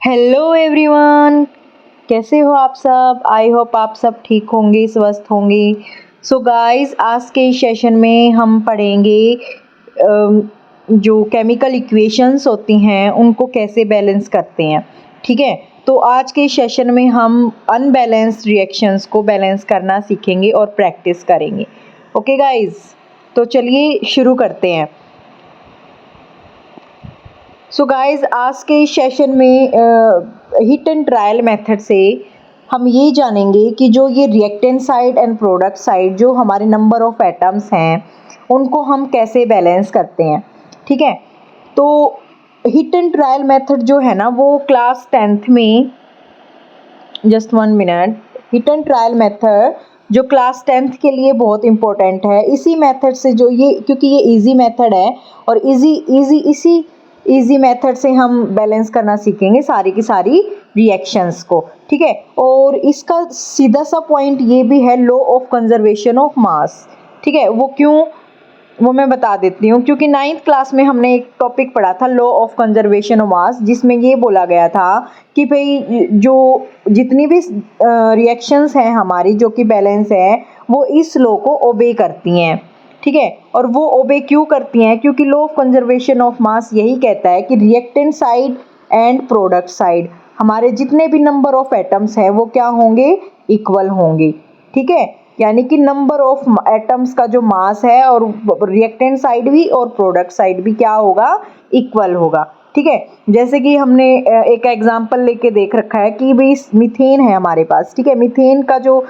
Hello everyone, कैसे हो आप सब। आई होप आप सब ठीक होंगे, स्वस्थ होंगे। सो गाइस, आज के इस सेशन में हम पढ़ेंगे जो केमिकल इक्वेशंस होती हैं उनको कैसे बैलेंस करते हैं। ठीक है, तो आज के सेशन में हम अनबैलेंस्ड रिएक्शंस को बैलेंस करना सीखेंगे और प्रैक्टिस करेंगे। ओके गाइस, तो चलिए शुरू करते हैं। सो गाइस, आज के इस सेशन में हिट एंड ट्रायल मेथड से हम ये जानेंगे कि जो ये reactant side and product side जो हमारे नंबर ऑफ एटम्स हैं उनको हम कैसे बैलेंस करते हैं। ठीक है, तो हिट एंड ट्रायल मेथड जो है ना वो क्लास 10th में, just 1 minute, hit and trial method जो क्लास 10th के लिए बहुत इंपॉर्टेंट है। इसी मेथड से जो ये, क्योंकि ये इजी मेथड है और इजी मेथड से हम बैलेंस करना सीखेंगे सारी की सारी रिएक्शंस को। ठीक है, और इसका सीधा सा पॉइंट ये भी है, law of conservation of mass. ठीक है, वो क्यों, वो मैं बता देती हूँ। क्योंकि 9th क्लास में हमने एक टॉपिक पढ़ा था, law of conservation of mass, जिसमें ये बोला गया था कि भाई जो जितनी भी रिएक्शंस हैं हमारी जो कि बैलेंस है वो इस लॉ को ओबे करती हैं। ठीक है, और वो ओबे क्यों करती हैं? क्योंकि law of conservation of mass यही कहता है कि reactant side and product side हमारे जितने भी नंबर ऑफ एटम्स हैं वो क्या होंगे, इक्वल होंगे। ठीक है, यानी कि नंबर ऑफ एटम्स का जो मास है और रिएक्टेंट साइड भी और प्रोडक्ट साइड भी क्या होगा, इक्वल होगा। ठीक है, जैसे कि हमने एक एग्जांपल लेके देख रखा है कि भाई मीथेन है हमारे पास। ठीक है, मीथेन का जो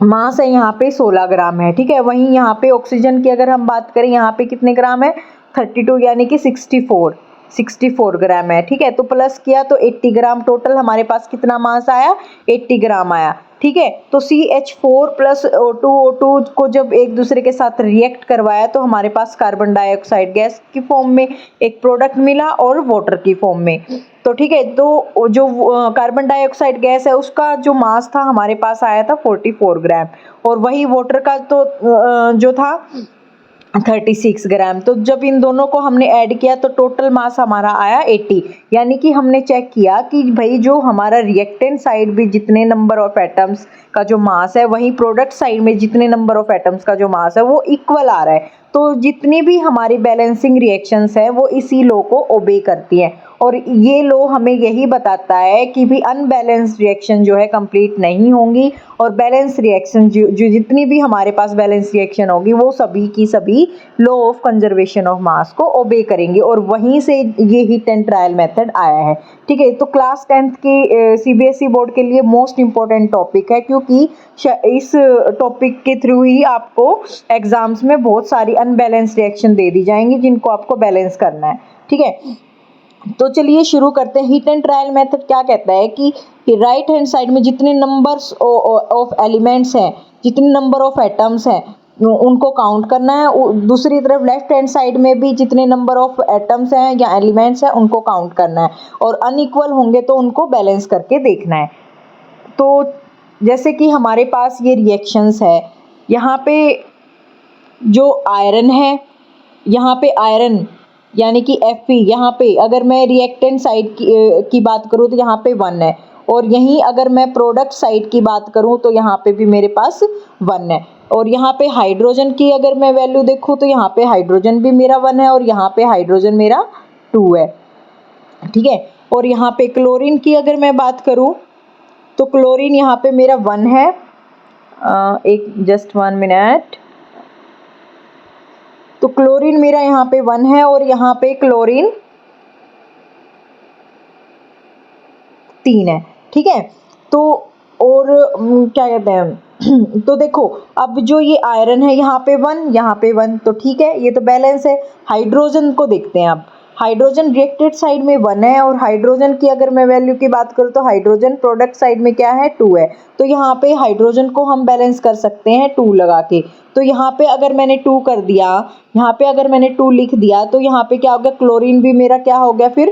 मास है यहाँ पे 16 ग्राम है। ठीक है, वहीं यहाँ पे ऑक्सीजन की अगर हम बात करें यहाँ पे कितने ग्राम है, 32, यानी कि 64 ग्राम है। ठीक है, तो प्लस किया तो 80 ग्राम, टोटल हमारे पास कितना मास आया, 80 ग्राम आया। ठीक है, तो CH4 प्लस O2 को जब एक दूसरे के साथ रिएक्ट करवाया तो हमारे पास कार्बन डाइऑक्साइड गैस की फॉर्म में एक प्रोडक्ट मिला और वाटर की फॉर्म में। तो ठीक है, तो जो कार्बन डाइऑक्साइड गैस है उसका जो मास था हमारे पास आया था 44 ग्राम, और वही वाटर का तो जो था 36 ग्राम। तो जब इन दोनों को हमने ऐड किया तो टोटल मास हमारा आया 80। यानी कि हमने चेक किया कि भाई जो हमारा रिएक्टेंट साइड भी जितने नंबर ऑफ एटम्स का जो मास है वहीं प्रोडक्ट साइड में जितने नंबर ऑफ एटम्स का जो मास है वो इक्वल आ रहा है। तो जितनी भी हमारी बैलेंसिंग रिएक्शंस हैं वो इसी लॉ को ओबे करती हैं, और ये लॉ हमें यही बताता है कि भी अनबैलेंस्ड रिएक्शन जो है कंप्लीट नहीं होंगी, और बैलेंस रिएक्शन जो जितनी भी हमारे पास बैलेंस रिएक्शन होगी वो सभी की सभी law of conservation of mass को ओबे करेंगे, और वहीं से ये हिट एंड ट्रायल मेथड आया है। ठीक है, तो क्लास 10th के CBSE बोर्ड के लिए मोस्ट इंपॉर्टेंट टॉपिक है, क्योंकि इस टॉपिक के थ्रू ही आपको एग्जाम्स में बहुत सारी अनबैलेंस्ड रिएक्शन दे दी जाएंगी जिनको आपको बैलेंस करना है। ठीक है, तो चलिए शुरू करते हैं। हिट एंड ट्रायल मेथड क्या कहता है कि राइट हैंड साइड में जितने नंबर्स ऑफ एलिमेंट्स हैं, जितने नंबर ऑफ एटम्स हैं उनको काउंट करना है। दूसरी तरफ लेफ्ट हैंड साइड में भी जितने नंबर ऑफ एटम्स हैं या एलिमेंट्स हैं उनको काउंट करना है, और अनइक्वल होंगे तो उनको बैलेंस करके देखना है। तो जैसे कि हमारे पास ये रिएक्शंस है, यहाँ पे जो आयरन है, यहाँ पे आयरन यानी कि Fe, यहाँ पे अगर मैं रिएक्टेंट साइड की बात करूँ तो यहाँ पे 1 है, और यहीं अगर मैं प्रोडक्ट साइड की बात करूँ तो यहाँ पे भी मेरे पास 1 है। और यहाँ पे हाइड्रोजन की अगर मैं वैल्यू देखूँ तो यहाँ पे हाइड्रोजन भी मेरा 1 है और यहाँ पे हाइड्रोजन मेरा 2 है। ठीक है, और यहाँ पे क्लोरीन की अगर मैं बात करूँ तो क्लोरीन यहाँ पे मेरा 1 है। एक जस्ट 1 मिनट, तो क्लोरीन मेरा यहाँ पे 1 है और यहाँ पे क्लोरीन 3 है। ठीक है, तो और क्या कहते हैं तो देखो, अब जो ये आयरन है यहाँ पे 1, यहाँ पे 1, तो ठीक है, ये तो बैलेंस है। हाइड्रोजन को देखते हैं अब। हाइड्रोजन रिएक्टेड साइड में 1 है, और हाइड्रोजन की अगर मैं वैल्यू की बात करूँ तो हाइड्रोजन प्रोडक्ट साइड में क्या है, 2 है। तो यहाँ पे हाइड्रोजन को हम बैलेंस कर सकते हैं 2 लगा के। तो यहाँ पे अगर मैंने 2 कर दिया, यहाँ पे अगर मैंने 2 लिख दिया तो यहाँ पे क्या हो गया, क्लोरीन भी मेरा क्या हो गया, फिर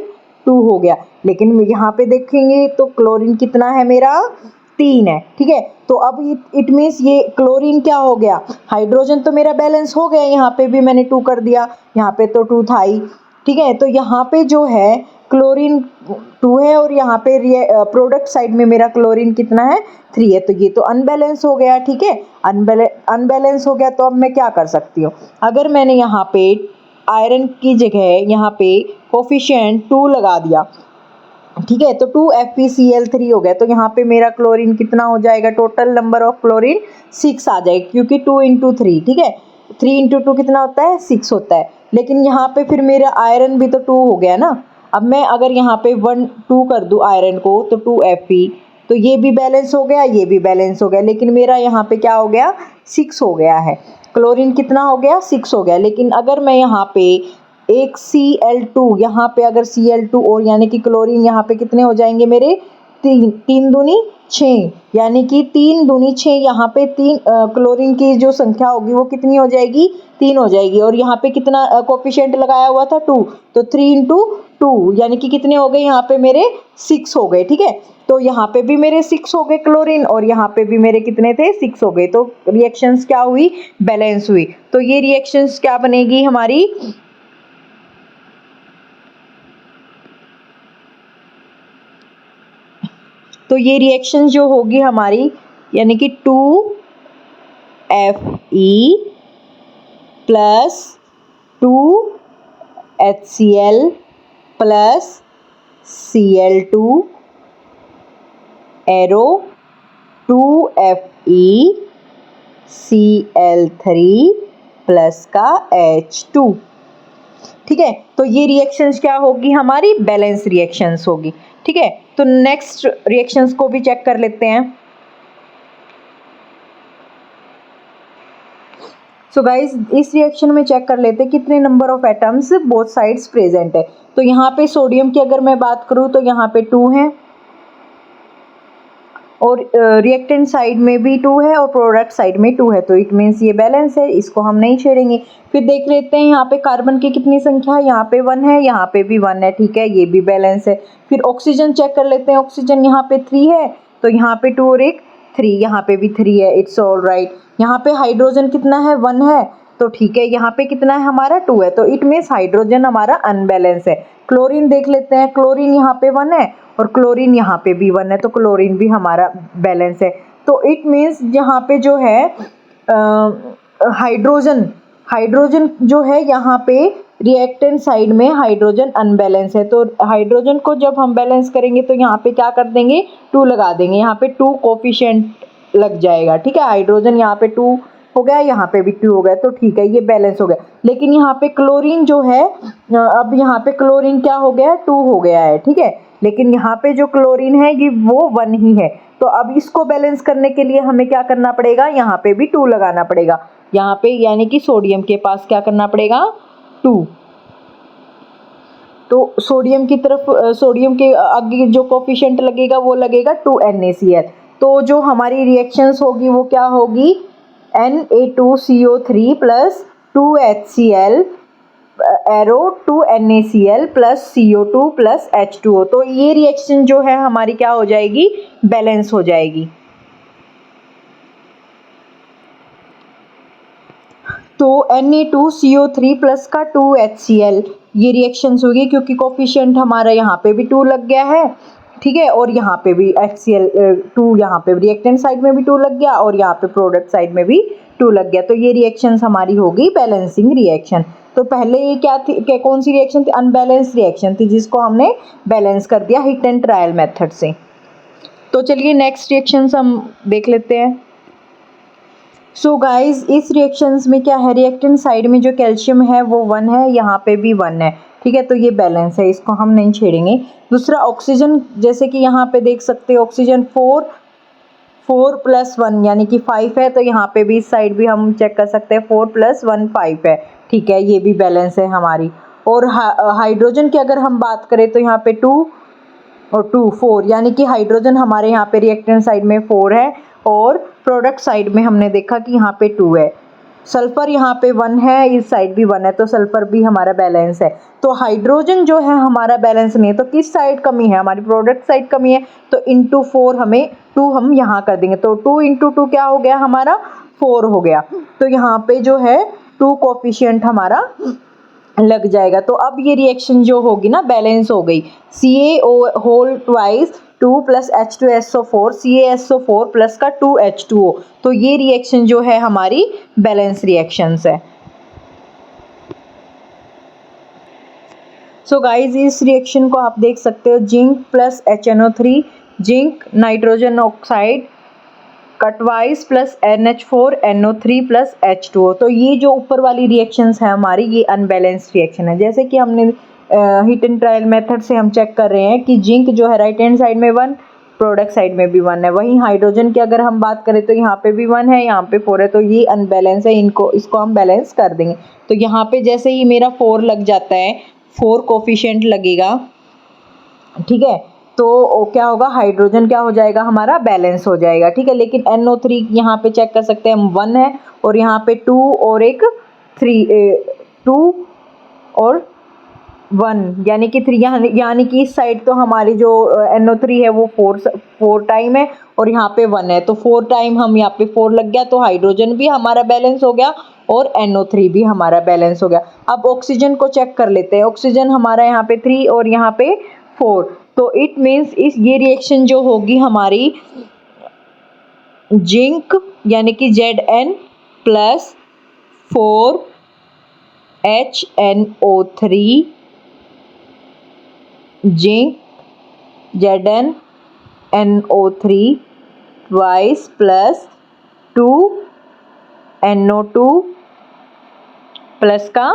2 हो गया। लेकिन यहाँ पे देखेंगे तो क्लोरीन कितना है मेरा, 3 है। ठीक है, तो अब इट मीन्स ये क्लोरीन क्या हो गया, हाइड्रोजन तो मेरा बैलेंस हो गया। यहाँ पे भी मैंने 2 कर दिया, यहाँ पे तो 2 था ही। ठीक है, तो यहाँ पे जो है क्लोरीन 2 है और यहाँ पे प्रोडक्ट साइड में मेरा क्लोरीन कितना है 3 है, तो ये तो अनबैलेंस हो गया। ठीक है, अनबैलेंस हो गया, तो अब मैं क्या कर सकती हूँ, अगर मैंने यहाँ पे आयरन की जगह यहाँ पे कोफिशिएंट 2 लगा दिया, ठीक है, तो 2FeCl3 हो गया, तो यहाँ पे मेरा क्लोरीन कितना हो जाएगा, टोटल नंबर ऑफ क्लोरीन 6 आ जाएगा, क्योंकि 2 इंटू 3, ठीक है, 3 इंटू 2 कितना होता है 6 होता है। लेकिन यहाँ पे फिर मेरा आयरन भी तो 2 हो गया ना। अब मैं अगर यहाँ पे 1 2 कर दूँ आयरन को, तो 2Fe, तो ये भी बैलेंस हो गया, ये भी बैलेंस हो गया, लेकिन मेरा यहाँ पे क्या हो गया 6 हो गया है, क्लोरीन कितना हो गया 6 हो गया। लेकिन अगर मैं यहाँ पे एक Cl2 यहाँ पे अगर Cl2 और यानी कि क्लोरीन यहाँ पे कितने हो जाएंगे मेरे 3 दूनी 6, यानी कि 3 दूनी 6, यहाँ पे 3 क्लोरीन की जो संख्या होगी वो कितनी हो जाएगी 3 हो जाएगी। और यहाँ पे कितना कोफिशिएंट लगाया हुआ था 2, तो 3 इंटू 2 यानी कि कितने हो गए यहाँ पे मेरे 6 हो गए। ठीक है, तो यहाँ पे भी मेरे 6 हो गए क्लोरीन और यहाँ पे भी मेरे कितने थे 6 हो गए, तो रिएक्शंस क्या हुई बैलेंस हुई। तो ये रिएक्शंस क्या बनेगी हमारी, तो ये रिएक्शन जो होगी हमारी यानी कि 2Fe plus 2HCl plus Cl2 arrow 2FeCl3 plus का H2। ठीक है, तो ये रिएक्शंस क्या होगी हमारी बैलेंस रिएक्शंस होगी। ठीक है, तो नेक्स्ट रिएक्शंस को भी चेक कर लेते हैं। सो गाइस, इस रिएक्शन में चेक कर लेते हैं कितने number of atoms both sides present है। तो यहाँ पे सोडियम की अगर मैं बात करूँ तो यहाँ पे 2 है और रिएक्टेंट साइड में भी 2 है और प्रोडक्ट साइड में 2 है, तो इट मीन्स ये बैलेंस है, इसको हम नहीं छेड़ेंगे। फिर देख लेते हैं यहाँ पे कार्बन की कितनी संख्या है, यहाँ पे 1 है, यहाँ पे भी 1 है। ठीक है, ये भी बैलेंस है। फिर ऑक्सीजन चेक कर लेते हैं, ऑक्सीजन यहाँ पे 3 है, तो यहाँ पे 2 और एक 3, यहाँ पे भी 3 है, इट्स ऑल राइट। यहाँ पे हाइड्रोजन कितना है 1 है, तो ठीक है, यहाँ पे कितना है हमारा 2 है, तो इट मीन्स हाइड्रोजन हमारा अनबैलेंस है। क्लोरीन देख लेते हैं, क्लोरीन यहाँ पे 1 है और क्लोरीन यहाँ पे भी 1 है, तो क्लोरीन भी हमारा बैलेंस है। तो इट मीन्स यहाँ पे जो है हाइड्रोजन जो है यहाँ पे रिएक्टेंट साइड में हाइड्रोजन अनबैलेंस है, तो हाइड्रोजन को जब हम बैलेंस करेंगे तो यहाँ पे क्या कर देंगे 2 लगा देंगे, यहाँ पे 2 कोफिशिएंट लग जाएगा। ठीक है, हाइड्रोजन यहाँ पे 2 हो गया, यहाँ पे भी 2 हो गया, तो ठीक है, ये बैलेंस हो गया। लेकिन यहाँ पे क्लोरीन जो है, अब यहाँ पे क्लोरीन क्या हो गया 2 हो गया है। ठीक है, लेकिन यहाँ पे जो क्लोरीन है ये वो 1 ही है, तो अब इसको बैलेंस करने के लिए हमें क्या करना पड़ेगा, यहाँ पे भी 2 लगाना पड़ेगा। यहाँ पे यानी कि सोडियम के पास क्या करना पड़ेगा 2, तो सोडियम की तरफ सोडियम के आगे जो कोफिशिएंट लगेगा वो लगेगा 2NaCl। तो जो हमारी रिएक्शंस होगी वो क्या होगी Na2CO3 plus 2HCl arrow 2NaCl plus CO2 plus H2O। तो ये रिएक्शन जो है हमारी क्या हो जाएगी बैलेंस हो जाएगी। तो Na2CO3 प्लस का 2HCl ये रिएक्शंस होगी, क्योंकि कोफिशिएंट हमारा यहाँ पे भी 2 लग गया है। ठीक है, और यहाँ पे भी HCl 2, यहाँ पे रिएक्टेंट साइड में भी 2 लग गया और यहाँ पे प्रोडक्ट साइड में भी 2 लग गया, तो ये रिएक्शंस हमारी होगी बैलेंसिंग रिएक्शन। तो पहले ये क्या थी, क्या कौन सी रिएक्शन थी, अनबैलेंस रिएक्शन थी, जिसको हमने बैलेंस कर दिया हिट एंड ट्रायल मेथड से। तो चलिए नेक्स्ट रिएक्शंस हम देख लेते हैं। सो गाइज, इस रिएक्शंस में क्या है, रिएक्टेंट साइड में जो कैल्शियम है वो 1 है, यहाँ पे भी 1 है। ठीक है, तो ये बैलेंस है, इसको हम नहीं छेड़ेंगे। दूसरा ऑक्सीजन, जैसे कि यहाँ पे देख सकते हैं ऑक्सीजन 4 प्लस 1 यानी कि 5 है, तो यहाँ पे भी इस साइड भी हम चेक कर सकते हैं 4 प्लस 1 5 है। ठीक है, ये भी बैलेंस है हमारी। और हाइड्रोजन की अगर हम बात करें तो यहाँ पे 2 और 2 4, यानी कि हाइड्रोजन हमारे यहाँ पे रिएक्टेंट साइड में 4 है और प्रोडक्ट साइड में हमने देखा कि यहाँ पे 2 है। सल्फर यहाँ पे 1 है, इस साइड भी 1 है, तो सल्फर भी हमारा बैलेंस है। तो हाइड्रोजन जो है हमारा बैलेंस नहीं है, तो किस साइड कमी है, हमारी प्रोडक्ट साइड कमी है, तो इंटू 4 हमें 2 हम यहाँ कर देंगे, तो 2 इंटू 2 क्या हो गया हमारा 4 हो गया। तो यहाँ पे जो है 2 कोफिशिएंट हमारा लग जाएगा। तो अब ये रिएक्शन जो होगी ना बैलेंस हो गई। CaO whole twice 2 + H2SO4 CaSO4 plus का 2H2O। तो ये रिएक्शन जो है हमारी बैलेंस रिएक्शंस है। सो गाइज इस रिएक्शन को आप देख सकते हो, zinc plus HNO3, zinc nitrogen oxide का twice plus NH4NO3 plus H2O। तो ये जो ऊपर वाली रिएक्शंस है हमारी, ये अनबैलेंस्ड रिएक्शन है। जैसे कि हमने हिट एंड ट्रायल मेथड से हम चेक कर रहे हैं कि जिंक जो है राइट हैंड साइड में 1, प्रोडक्ट साइड में भी 1 है। वहीं हाइड्रोजन की अगर हम बात करें तो यहाँ पे भी 1 है, यहाँ पे 4 है। तो ये अनबैलेंस है, इसको हम बैलेंस कर देंगे। तो यहाँ पे जैसे ही मेरा 4 लग जाता है, 4 कोफिशिएंट लगेगा, ठीक है, तो क्या होगा, हाइड्रोजन क्या हो जाएगा हमारा, बैलेंस हो जाएगा, ठीक है। लेकिन NO3 यहाँ पे चेक कर सकते हैं हम 1 है, और यहाँ पे 2 और एक 3 2 और 1 यानी कि 3, यानी कि इस साइड तो हमारी जो NO3 है वो 4 टाइम है, और यहाँ पे 1 है। तो 4 टाइम हम यहाँ पे 4 लग गया, तो हाइड्रोजन भी हमारा बैलेंस हो गया और NO3 भी हमारा बैलेंस हो गया। अब ऑक्सीजन को चेक कर लेते हैं। ऑक्सीजन हमारा यहाँ पे 3 और यहाँ पे 4। तो इट मीन्स ये रिएक्शन जो होगी हमारी, जिंक यानी कि Zn plus 4HNO3, zinc ZnNO3 twice plus 2NO2 plus का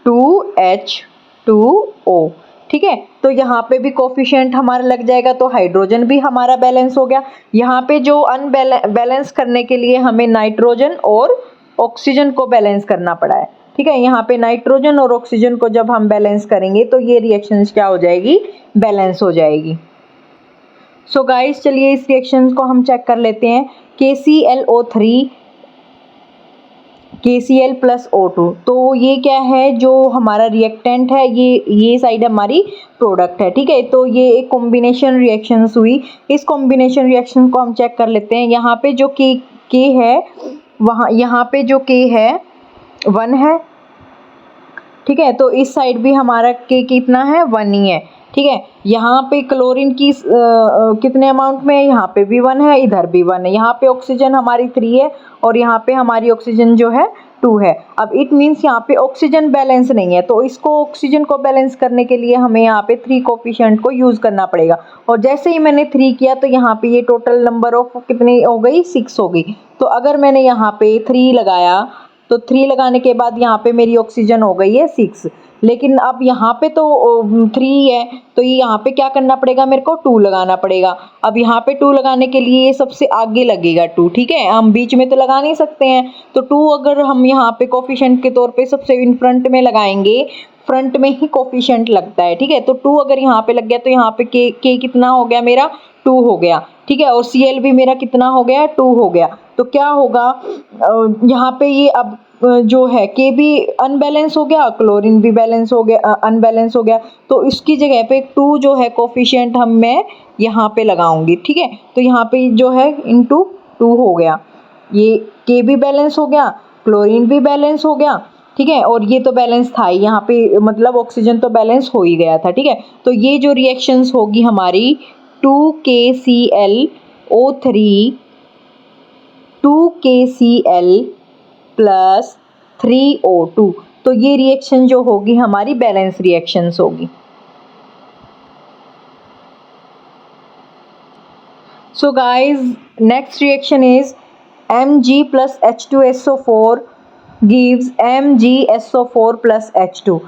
2H2O, ठीक है। तो यहाँ पे भी कोफिशिएंट हमारा लग जाएगा, तो हाइड्रोजन भी हमारा बैलेंस हो गया। यहाँ पे जो बैलेंस करने के लिए हमें नाइट्रोजन और ऑक्सीजन को बैलेंस करना पड़ा है, ठीक है। यहाँ पे नाइट्रोजन और ऑक्सीजन को जब हम बैलेंस करेंगे तो ये रिएक्शंस क्या हो जाएगी, बैलेंस हो जाएगी। सो गाइस चलिए इस रिएक्शन को हम चेक कर लेते हैं। KClO3 KCl plus O2। तो ये क्या है, जो हमारा रिएक्टेंट है, ये साइड हमारी प्रोडक्ट है, ठीक है। तो ये एक कॉम्बिनेशन रिएक्शंस हुई। इस कॉम्बिनेशन रिएक्शन को हम चेक कर लेते हैं। यहाँ पे जो K है, वहाँ यहाँ पे जो K है 1 है, ठीक है। तो इस साइड भी हमारा K कितना है, 1 ही है, ठीक है। यहाँ पे क्लोरीन की कितने अमाउंट में है, यहाँ पे भी 1 है, इधर भी 1 है। यहाँ पे ऑक्सीजन हमारी 3 है और यहाँ पे हमारी ऑक्सीजन जो है 2 है। अब इट मीन्स यहाँ पे ऑक्सीजन बैलेंस नहीं है, तो इसको ऑक्सीजन को बैलेंस करने के लिए हमें यहाँ पे 3 कोफिशिएंट को यूज़ करना पड़ेगा। और जैसे ही मैंने 3 किया तो यहाँ पे ये टोटल नंबर ऑफ कितनी हो गई, 6 हो गई। तो अगर मैंने यहाँ पे 3 लगाया, तो 3 लगाने के बाद यहाँ पे मेरी ऑक्सीजन हो गई है 6। लेकिन अब यहाँ पे तो 3 है, तो ये यहाँ पे क्या करना पड़ेगा, मेरे को 2 लगाना पड़ेगा। अब यहाँ पे 2 लगाने के लिए ये सबसे आगे लगेगा 2, ठीक है। हम बीच में तो लगा नहीं सकते हैं, तो 2 अगर हम यहाँ पे कोफिशिएंट के तौर पे सबसे इन फ्रंट में लगाएंगे, फ्रंट में ही कोफिशिएंट लगता है, ठीक है। तो 2 अगर यहाँ पे लग गया तो यहाँ पे के कितना हो गया मेरा, 2 हो गया, ठीक है। और Cl भी मेरा कितना हो गया, 2 हो गया। तो क्या होगा, यहाँ पे ये अब जो है K भी अनबैलेंस हो गया, क्लोरीन भी बैलेंस हो गया, अनबैलेंस हो गया। तो इसकी जगह पे 2 जो है कोफिशिएंट मैं यहाँ पे लगाऊंगी, ठीक है। तो यहाँ पे जो है इंटू 2 हो गया, ये K भी बैलेंस हो गया, क्लोरीन भी बैलेंस हो गया, ठीक है। और ये तो बैलेंस था ही, यहाँ पे मतलब ऑक्सीजन तो बैलेंस हो ही गया था, ठीक है। तो ये जो रिएक्शंस होगी हमारी 2KClO3 2KCl प्लस 3O2, तो ये रिएक्शन जो होगी हमारी बैलेंस रिएक्शंस होगी। So guys next reaction is Mg plus H2SO4 gives MgSO4 plus H2।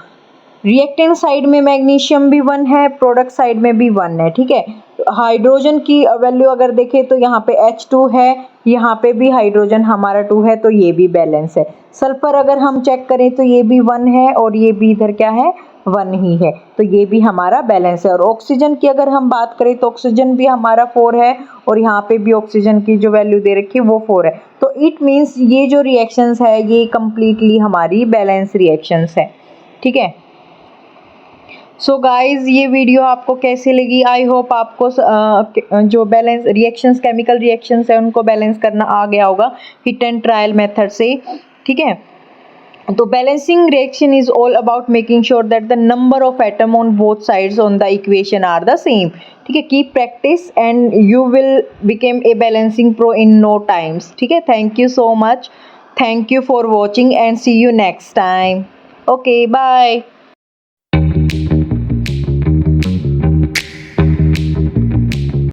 Reactant side में मैग्नीशियम भी 1 है, प्रोडक्ट साइड में भी 1 है, ठीक है। हाइड्रोजन की वैल्यू अगर देखें तो यहाँ पे H2 है, यहाँ पे भी हाइड्रोजन हमारा 2 है, तो ये भी बैलेंस है। सल्फर अगर हम चेक करें तो ये भी 1 है और ये भी इधर क्या है, 1 ही है, तो ये भी हमारा बैलेंस है। और ऑक्सीजन की अगर हम बात करें तो ऑक्सीजन भी हमारा 4 है और यहाँ पे भी ऑक्सीजन की जो वैल्यू दे रखी है वो 4 है। तो इट मीन्स ये जो रिएक्शंस है ये कम्प्लीटली हमारी बैलेंस रिएक्शंस है, ठीक है। सो गाइज ये वीडियो आपको कैसी लगी, आई होप आपको जो बैलेंस रिएक्शंस, केमिकल रिएक्शंस है उनको बैलेंस करना आ गया होगा हिट एंड ट्रायल मेथड से, ठीक है। तो balancing reaction is all about making sure that the number of atom on both sides on the equation are the same. ठीक है, keep practice and you will become a balancing pro in no times. ठीक है, thank you so much, thank you for watching and see you next time. Okay, bye.